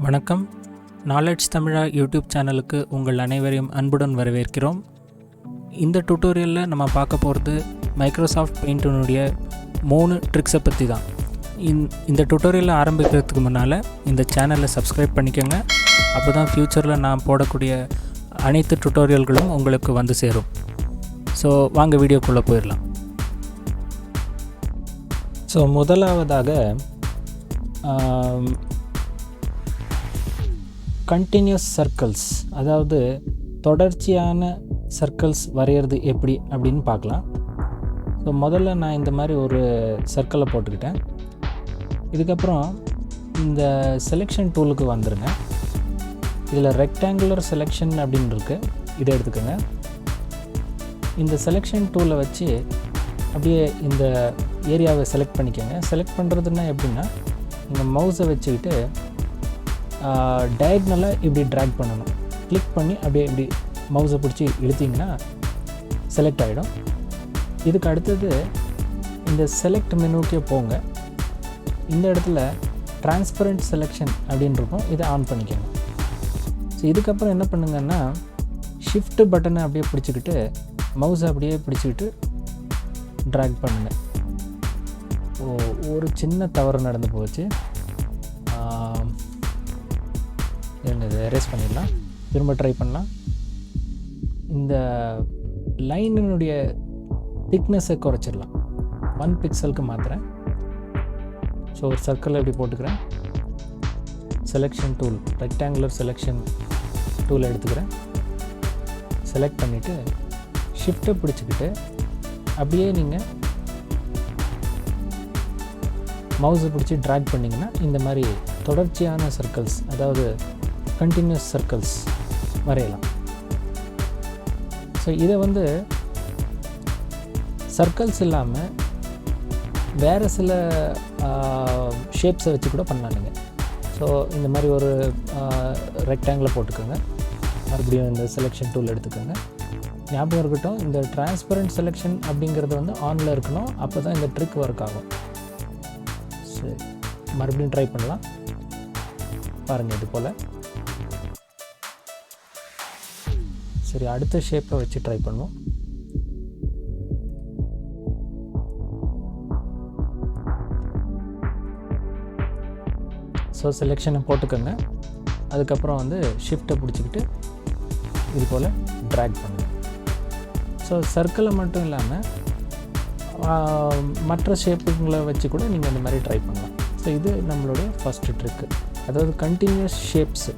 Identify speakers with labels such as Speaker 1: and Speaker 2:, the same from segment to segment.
Speaker 1: வணக்கம். நாலேஜ் தமிழா யூடியூப் சேனலுக்கு உங்கள் அனைவரையும் அன்புடன் வரவேற்கிறோம். இந்த டுட்டோரியலில் நம்ம பார்க்க போகிறது மைக்ரோசாஃப்ட் பெயிண்டினுடைய 3 ட்ரிக்ஸை பற்றி தான். இந்த டுட்டோரியலை ஆரம்பிக்கிறதுக்கு முன்னால் இந்த சேனலை சப்ஸ்கிரைப் பண்ணிக்கோங்க. அப்போ தான் ஃப்யூச்சரில் நான் போடக்கூடிய அனைத்து டுட்டோரியல்களும் உங்களுக்கு வந்து சேரும். ஸோ வாங்க வீடியோக்குள்ளே போயிடலாம். ஸோ முதலாவதாக கண்டினியூஸ் சர்க்கிள்ஸ், அதாவது தொடர்ச்சியான சர்க்கிள்ஸ் வரைகிறது எப்படி அப்படின்னு பார்க்கலாம். ஸோ முதல்ல நான் இந்த மாதிரி ஒரு சர்க்கிளை போட்டுக்கிட்டேன். இதுக்கப்புறம் இந்த செலெக்ஷன் டூலுக்கு வந்துடுங்க. இதில் ரெக்டாங்குலர் செலெக்ஷன் அப்படின்னு இருக்குது, இதை எடுத்துக்கோங்க. இந்த செலெக்ஷன் டூலை வச்சு அப்படியே இந்த ஏரியாவை செலக்ட் பண்ணிக்கோங்க. செலக்ட் பண்ணுறதுன்னா எப்படின்னா, நீங்கள் மவுஸை வச்சுக்கிட்டு டயக்னலாக இப்படி ட்ராக் பண்ணணும். கிளிக் பண்ணி அப்படியே இப்படி மவுஸை பிடிச்சி இழுத்திங்கன்னா செலக்ட் ஆகிடும். இதுக்கு அடுத்தது இந்த செலக்ட் மெனுக்கே போங்க. இந்த இடத்துல டிரான்ஸ்பரண்ட் செலெக்ஷன் அப்படின்னு இருக்கும், இதை ஆன் பண்ணிக்கோங்க. ஸோ இதுக்கப்புறம் என்ன பண்ணுங்கன்னா, ஷிஃப்ட் பட்டனை அப்படியே பிடிச்சிக்கிட்டு மவுஸை அப்படியே பிடிச்சிக்கிட்டு ட்ராக் பண்ணுங்கள். ஒரு சின்ன தவறு நடந்து போச்சு. இதை எரேஸ் பண்ணிடலாம், திரும்ப ட்ரை பண்ணலாம். இந்த லைனினுடைய திக்னஸை குறைச்சிடலாம், 1 பிக்சலுக்கு மாற்றுறேன். ஸோ ஒரு சர்க்கிள் எப்படி போட்டுக்கிறேன். Selection tool, rectangular selection tool எடுத்துக்கிறேன். செலக்ட் பண்ணிவிட்டு ஷிஃப்ட்டை பிடிச்சிக்கிட்டு அப்படியே நீங்கள் மவுஸை பிடிச்சி ட்ராக் பண்ணிங்கன்னா இந்த மாதிரி தொடர்ச்சியான சர்க்கிள்ஸ், அதாவது கண்டினியூஸ் சர்க்கிள்ஸ் வரையலாம். ஸோ இதை வந்து சர்க்கிள்ஸ் இல்லாமல் வேறு சில ஷேப்ஸை வச்சு கூட பண்ணலாம் நீங்கள். ஸோ இந்த மாதிரி ஒரு ரெக்டாங்கிளை போட்டுக்கோங்க. மறுபடியும் இந்த செலெக்ஷன் டூல் எடுத்துக்கோங்க. ஞாபகம் இருக்கட்டும், இந்த டிரான்ஸ்பரண்ட் செலெக்ஷன் அப்படிங்கிறது வந்து ஆனில் இருக்கணும், அப்போ தான் இந்த ட்ரிக் ஒர்க் ஆகும். சரி, மறுபடியும் ட்ரை பண்ணலாம். பாருங்கள், இது போல். சரி, அடுத்த ஷேப்பை வச்சு ட்ரை பண்ணுவோம். ஸோ செலெக்ஷனை போட்டுக்கோங்க. அதுக்கப்புறம் வந்து ஷிஃப்ட்டை பிடிச்சிக்கிட்டு இது போல் ட்ராக் பண்ணுங்கள். ஸோ சர்க்கிளை மட்டும் இல்லாமல் மற்ற ஷேப்புங்களை வச்சு கூட நீங்கள் இந்த மாதிரி ட்ரை பண்ணலாம். ஸோ இது நம்மளுடைய ஃபஸ்ட்டு ட்ரிக்கு, அதாவது கண்டினியூஸ் ஷேப்ஸ்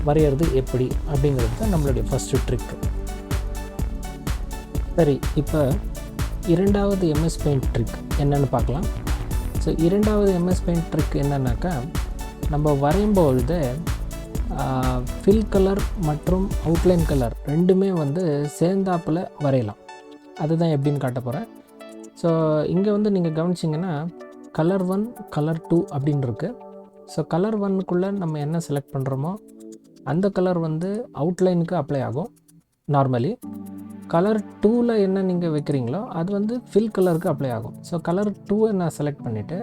Speaker 1: வரைகிறது எப்படி அப்படிங்கிறது தான் நம்மளுடைய ஃபஸ்ட்டு ட்ரிக்கு. சரி, இப்போ இரண்டாவது எம்எஸ் பெயிண்ட் ட்ரிக் என்னென்னு பார்க்கலாம். ஸோ இரண்டாவது எம்எஸ் பெயிண்ட் ட்ரிக் என்னன்னாக்கா, நம்ம வரையும்பொழுது ஃபில் கலர் மற்றும் அவுட்லைன் கலர் ரெண்டுமே வந்து சேர்ந்தாப்பில் வரையலாம். அதுதான் எப்படின்னு காட்ட போகிறேன். ஸோ இங்கே வந்து நீங்கள் கவனிச்சிங்கன்னா கலர் 1 கலர் 2 அப்படின்னு இருக்குது. ஸோ கலர் 1க்குள்ளே நம்ம என்ன செலக்ட் பண்ணுறோமோ அந்த கலர் வந்து அவுட்லைனுக்கு அப்ளை ஆகும் நார்மலி. கலர் 2ல் என்ன நீங்கள் வைக்கிறீங்களோ அது வந்து ஃபில் கலருக்கு அப்ளை ஆகும். ஸோ கலர் 2வை நான் செலக்ட் பண்ணிவிட்டு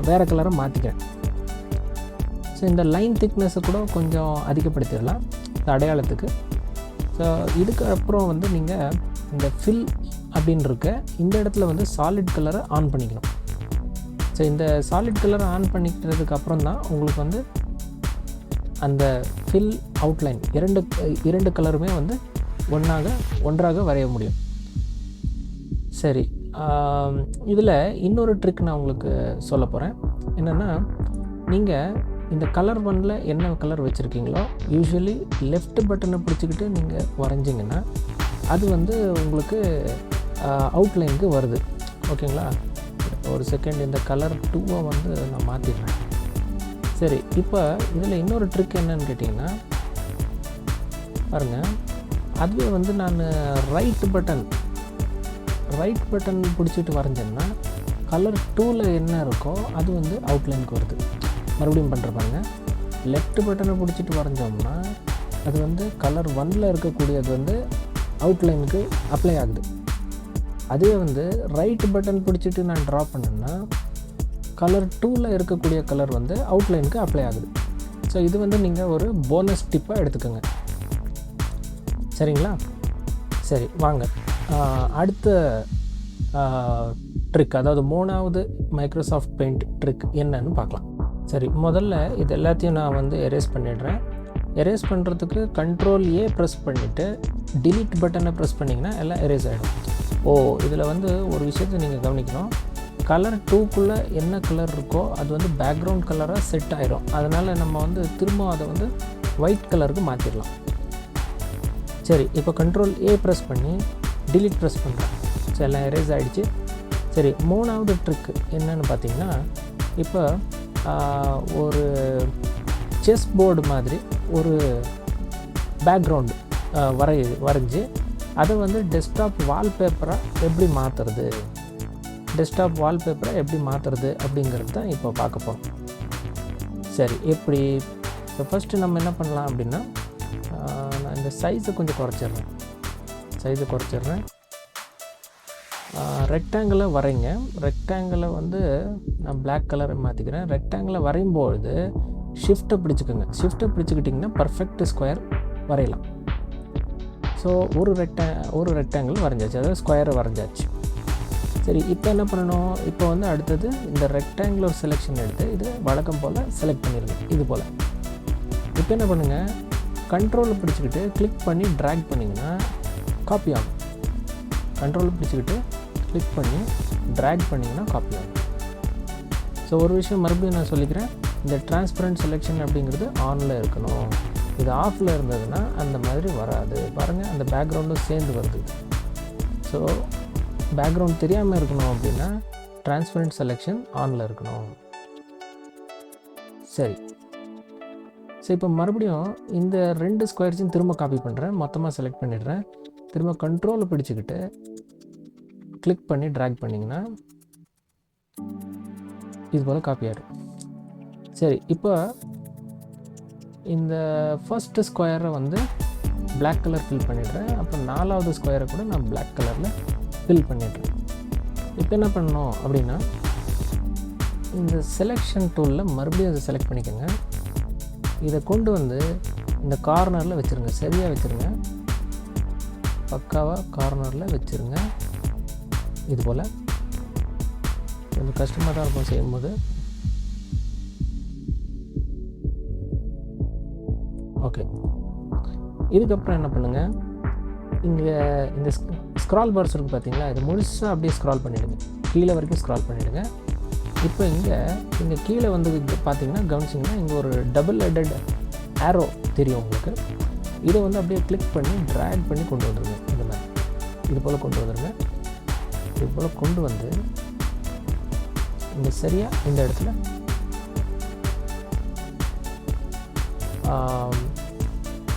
Speaker 1: வேறு கலரை மாற்றிக்கிறேன். ஸோ இந்த லைன் திக்னஸை கூட கொஞ்சம் அதிகப்படுத்திடலாம் இந்த அடையாளத்துக்கு. ஸோ இதுக்கப்புறம் வந்து நீங்கள் இந்த ஃபில் அப்படின்னு இருக்க இந்த இடத்துல வந்து சாலிட் கலரை ஆன் பண்ணிக்கணும். ஸோ இந்த சாலிட் கலரை ஆன் பண்ணிக்கிறதுக்கு அப்புறம் தான் உங்களுக்கு வந்து அந்த ஃபில் அவுட்லைன் இரண்டு கலருமே வந்து ஒன்றாக வரைய முடியும். சரி, இதில் இன்னொரு ட்ரிக் நான் உங்களுக்கு சொல்ல போகிறேன். என்னென்னா, நீங்கள் இந்த கலர் 1ல் என்ன கலர் வச்சுருக்கீங்களோ யூஸ்வலி லெஃப்ட் பட்டனை பிடிச்சிக்கிட்டு நீங்கள் வரைஞ்சிங்கன்னா அது வந்து உங்களுக்கு அவுட்லைனுக்கு வருது. ஓகேங்களா? ஒரு செகண்ட், இந்த கலர் 2வை வந்து நான் மாற்றிடுறேன். சரி, இப்போ இதில் இன்னொரு ட்ரிக் என்னன்னு கேட்டிங்கன்னா, பாருங்கள், அதுவே வந்து நான் ரைட் பட்டன் பிடிச்சிட்டு வரைஞ்சேன்னா கலர் 2ல் என்ன இருக்கோ அது வந்து அவுட்லைனுக்கு வருது. மறுபடியும் பண்ணுற பாருங்கள், லெஃப்ட் பட்டனை பிடிச்சிட்டு வரைஞ்சோம்னா அது வந்து கலர் 1ல் இருக்கக்கூடியது வந்து அவுட்லைனுக்கு அப்ளை ஆகுது. அதுவே வந்து ரைட் பட்டன் பிடிச்சிட்டு நான் ட்ரா பண்ணேன்னா கலர் 2ல் இருக்கக்கூடிய கலர் வந்து அவுட்லைனுக்கு அப்ளை ஆகுது. ஸோ இது வந்து நீங்கள் ஒரு போனஸ் டிப்பாக எடுத்துக்கோங்க. சரிங்களா? சரி, வாங்க அடுத்த ட்ரிக், அதாவது 3வது மைக்ரோசாஃப்ட் பெயிண்ட் ட்ரிக் என்னன்னு பார்க்கலாம். சரி, முதல்ல இது எல்லாத்தையும் நான் வந்து எரேஸ் பண்ணிடுறேன். எரேஸ் பண்ணுறதுக்கு Ctrl+A ப்ரெஸ் பண்ணிவிட்டு delete பட்டனை ப்ரெஸ் பண்ணிங்கன்னா எல்லாம் எரேஸ் ஆகிடும். இதில் வந்து ஒரு விஷயத்தை நீங்கள் கவனிக்கணும். கலர் 2க்குள்ளே என்ன கலர் இருக்கோ அது வந்து பேக்ரவுண்ட் கலராக செட் ஆகிடும். அதனால் நம்ம வந்து திரும்ப அதை வந்து ஒயிட் கலருக்கு மாற்றிடலாம். சரி, இப்போ Ctrl+A ப்ரெஸ் பண்ணி delete ப்ரெஸ் பண்ணுறேன். ஸோ எல்லாம் எரேஸ் ஆகிடுச்சு. சரி, 3வது ட்ரிக் என்னன்னு பார்த்தீங்கன்னா, இப்போ ஒரு செஸ் போர்டு மாதிரி ஒரு பேக்ரவுண்டு வரைஞ்சி அதை வந்து டெஸ்க்டாப் வால்பேப்பராக எப்படி மாற்றுறது அப்படிங்கிறது தான் இப்போ பார்க்க போகிறோம். சரி, எப்படி? இப்போ ஃபஸ்ட்டு நம்ம என்ன பண்ணலாம் அப்படின்னா, நான் இந்த சைஸை கொஞ்சம் குறைச்சிட்றேன். ரெக்டாங்கிளை வரைங்க. ரெக்டாங்கிளை வந்து நான் பிளாக் கலரை மாற்றிக்கிறேன். ரெக்டாங்கிளை வரையும்பொழுது ஷிஃப்ட்டை பிடிச்சிக்கிட்டிங்கன்னா பர்ஃபெக்ட் ஸ்கொயர் வரையலாம். ஸோ ஒரு ரெக்டாங்கிள் வரைஞ்சாச்சு, அதாவது ஸ்கொயரை வரைஞ்சாச்சு. சரி, இப்போ என்ன பண்ணணும்? இப்போ வந்து அடுத்தது இந்த ரெக்டாங்குலர் செலெக்ஷன் எடுத்து இது வழக்கம் போல் செலக்ட் பண்ணிடுங்க. இது போல் இப்போ என்ன பண்ணுங்கள், கண்ட்ரோலை பிடிச்சிக்கிட்டு கிளிக் பண்ணி ட்ராக் பண்ணிங்கன்னா காப்பி ஆகும். கண்ட்ரோலை பிடிச்சிக்கிட்டு கிளிக் பண்ணி ட்ராக் பண்ணிங்கன்னா காப்பி ஆகும். ஸோ ஒரு விஷயம் மறுபடியும் நான் சொல்லிக்கிறேன், இந்த டிரான்ஸ்பரண்ட் செலெக்ஷன் அப்படிங்கிறது ஆனில் இருக்கணும். இது ஆஃபில் இருந்ததுன்னா அந்த மாதிரி வராது. பாருங்கள், அந்த பேக்ரவுண்டும் சேர்ந்து வருது. ஸோ பேக்ரவுண்ட் தெரியாமல் இருக்கணும் அப்படின்னா டிரான்ஸ்பரண்ட் செலெக்ஷன் ஆனில் இருக்கணும். சரி, ஸோ இப்போ மறுபடியும் இந்த 2 ஸ்கொயர்ஸையும் திரும்ப காப்பி பண்ணுறேன். மொத்தமாக செலக்ட் பண்ணிடுறேன். திரும்ப கண்ட்ரோலை பிடிச்சிக்கிட்டு கிளிக் பண்ணி ட்ராக் பண்ணிங்கன்னா இது போல் காப்பி ஆகிடும். சரி, இப்போ இந்த ஃபர்ஸ்ட் ஸ்கொயரை வந்து பிளாக் கலர் ஃபில் பண்ணிடுறேன். அப்புறம் 4வது ஸ்கொயரை கூட நான் பிளாக் கலரில் ஃபில் பண்ணிடுறேன். இப்போ என்ன பண்ணணும் அப்படின்னா, இந்த செலெக்ஷன் டூலில் மறுபடியும் அதை செலக்ட் பண்ணிக்கோங்க. இதை கொண்டு வந்து இந்த கார்னரில் வச்சுருங்க. சரியாக வச்சுருங்க, பக்காவாக கார்னரில் வச்சுருங்க. இது போல் கொஞ்சம் கஷ்டமாக தான் இருக்கும் செய்யும்போது. ஓகே, இதுக்கப்புறம் என்ன பண்ணுங்கள், இங்கே இந்த ஸ்க்ரால் பார்ஸ் இருக்குது பார்த்தீங்களா, இது முழுசாக அப்படியே ஸ்க்ரால் பண்ணிவிடுங்க. கீழே வரைக்கும் ஸ்க்ரால் பண்ணிவிடுங்க. இப்போ இங்கே கீழே வந்து பார்த்தீங்கன்னா கவனிச்சிங்கன்னா இங்கே ஒரு டபுள் ஹெட்டட் ஆரோ தெரியும் உங்களுக்கு. இதை வந்து அப்படியே கிளிக் பண்ணி ட்ராக் பண்ணி கொண்டு வந்துடுங்க. இந்த மாதிரி இது போல் கொண்டு வந்துடுங்க. இது போல் கொண்டு வந்து இங்கே சரியாக இந்த இடத்துல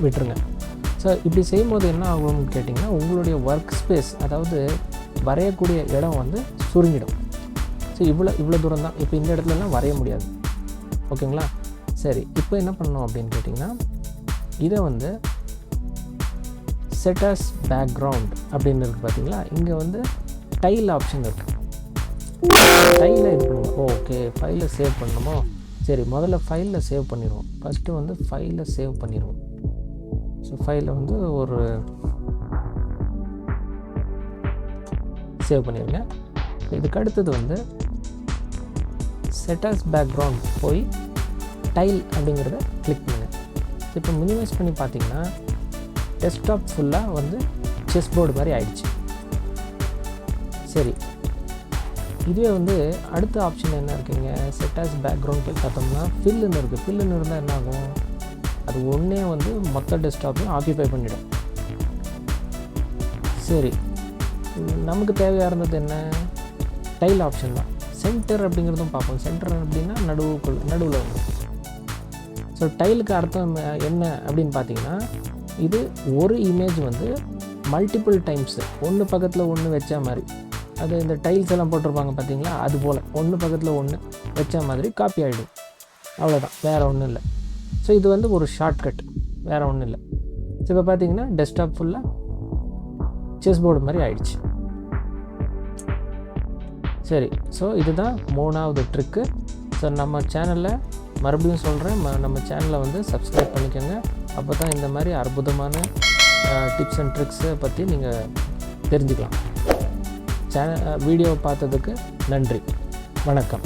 Speaker 1: விட்டுருங்க. ஸோ இப்படி செய்யும்போது என்ன ஆகும்னு கேட்டிங்கன்னா, உங்களுடைய ஒர்க் ஸ்பேஸ், அதாவது வரையக்கூடிய இடம் வந்து சுருங்கிடும். ஸோ இவ்வளோ தூரம் தான். இப்போ இந்த இடத்துலலாம் வரைய முடியாது. ஓகேங்களா? சரி, இப்போ என்ன பண்ணணும் அப்படின்னு கேட்டிங்கன்னா, இதை வந்து செட் அஸ் பேக்ரவுண்ட் அப்படின்னு இருக்குது பார்த்தீங்களா, இங்கே வந்து டைல் ஆப்ஷன் இருக்குது. டைலில் இது பண்ணுங்க. ஓகே, ஃபைலை சேவ் பண்ணணுமோ? சரி, முதல்ல ஃபைலில் சேவ் பண்ணிடுவோம். ஃபஸ்ட்டு வந்து ஃபைலில் சேவ் பண்ணிடுவோம். ஸோ ஃபைலை வந்து ஒரு சேவ் பண்ணிடுங்க. இதுக்கு அடுத்தது வந்து செட் அஸ் பேக்ரவுண்ட் போய் டைல் அப்படிங்கிறத கிளிக் பண்ணுங்கள். இப்போ மினிமைஸ் பண்ணி பார்த்தீங்கன்னா டெஸ்க்டாப் ஃபுல்லாக வந்து செஸ் போர்டு மாதிரி ஆயிடுச்சு. சரி, இதுவே வந்து அடுத்த ஆப்ஷன் என்ன இருக்குங்க, செட் அஸ் பேக்ரவுண்ட் போய் பார்த்தோம்னா ஃபில்லுன்னு இருக்குது. ஃபில்லுன்னு இருந்தால் என்ன ஆகும், அது ஒன்றே வந்து மொத்த டெஸ்க்டாப்பையும் ஆக்கியபை பண்ணிடும். சரி, நமக்கு தேவையாக இருந்தது என்ன, டைல் ஆப்ஷன் தான். சென்டர் அப்படிங்கிறதும் பார்ப்போம். சென்டர் அப்படின்னா நடுவில் வந்துடும். ஸோ டைலுக்கு அர்த்தம் என்ன அப்படின்னு பார்த்தீங்கன்னா, இது ஒரு இமேஜ் வந்து மல்டிபிள் டைம்ஸு ஒன்று பக்கத்தில் ஒன்று வச்ச மாதிரி, அது இந்த டைல்ஸ் எல்லாம் போட்டிருப்பாங்க பார்த்தீங்களா, அது போல் ஒன்று பக்கத்தில் ஒன்று வச்ச மாதிரி காப்பி ஆகிடும். அவ்வளோதான், வேறு ஒன்றும் இல்லை. ஸோ இது வந்து ஒரு ஷார்ட்கட், வேறு ஒன்றும் இல்லை. ஸோ இப்போ பார்த்தீங்கன்னா டெஸ்க்டாப் ஃபுல்லாக செஸ் போர்டு மாதிரி ஆயிடுச்சு. சரி, ஸோ இதுதான் 3வது ட்ரிக்கு. ஸோ நம்ம சேனலில் மறுபடியும் சொல்கிறேன், நம்ம சேனலை வந்து சப்ஸ்கிரைப் பண்ணிக்கோங்க. அப்போ தான் இந்த மாதிரி அற்புதமான டிப்ஸ் அண்ட் ட்ரிக்ஸை பற்றி நீங்கள் தெரிஞ்சுக்கலாம். வீடியோவை பார்த்ததுக்கு நன்றி. வணக்கம்.